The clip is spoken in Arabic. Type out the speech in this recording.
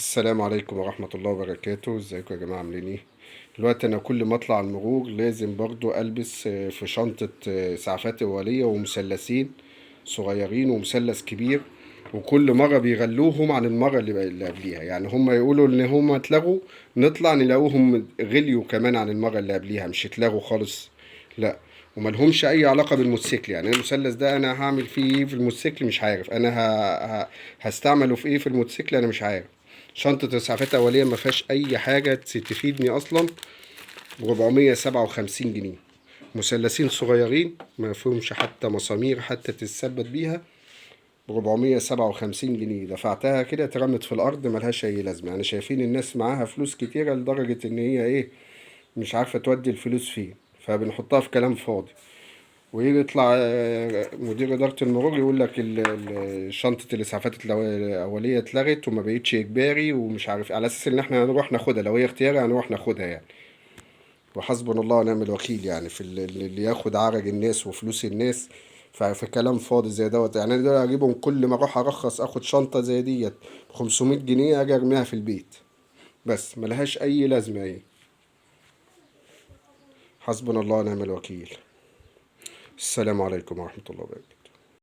السلام عليكم ورحمة الله وبركاته. ازيكم يا جماعة، عاملين ايه؟ دلوقتي انا كل ما اطلع المرور لازم برضو البس في شنطة اسعافات اولية ومثلثين صغيرين ومثلث كبير. وكل مرة بيغلوهم عن المرة اللي قبليها، يعني هم يقولوا ان هم اتلغوا، نطلع نلاقوهم غليوا كمان عن المرة اللي قبليها، مش اتلغوا خالص. لا، وملهمش اي علاقة بالموتوسيكل. يعني المثلث ده انا هعمل فيه ايه في الموتوسيكل مش عارف، انا هستعمله في ايه في الموتوسيكل انا مش عارف. شنطة إسعافات أولية ما فيهاش أي حاجة تفيدني أصلا، ب 457 جنيه. مثلثين صغيرين ما فيهمش حتى مسامير حتى تتثبت بيها، ب 457 جنيه دفعتها كده اترمت في الأرض، ملهاش أي لازمة. يعني شايفين الناس معاها فلوس كتيرة لدرجة إن هي إيه، مش عارفة تودي الفلوس فين، فبنحطها في كلام فاضي. ويجي يطلع مدير إدارة المرور يقول لك شنطة الإسعافات الأولية اتلغت وما بقتش إجباري ومش عارف إيه، على أساس إن إحنا هنروح ناخدها، لو هي اختياري هنروح ناخدها يعني. وحسبنا الله ونعم الوكيل يعني في اللي ياخد عرج الناس وفلوس الناس. ففي كلام فاضي زي دوت، يعني أنا دول أجيبهم كل ما أروح أرخص آخد شنطة زي ديت ب 500 جنيه أجي أرميها في البيت، بس ملهاش أي لازمة إيه. حسبنا الله ونعم الوكيل. السلام عليكم ورحمة الله وبركاته.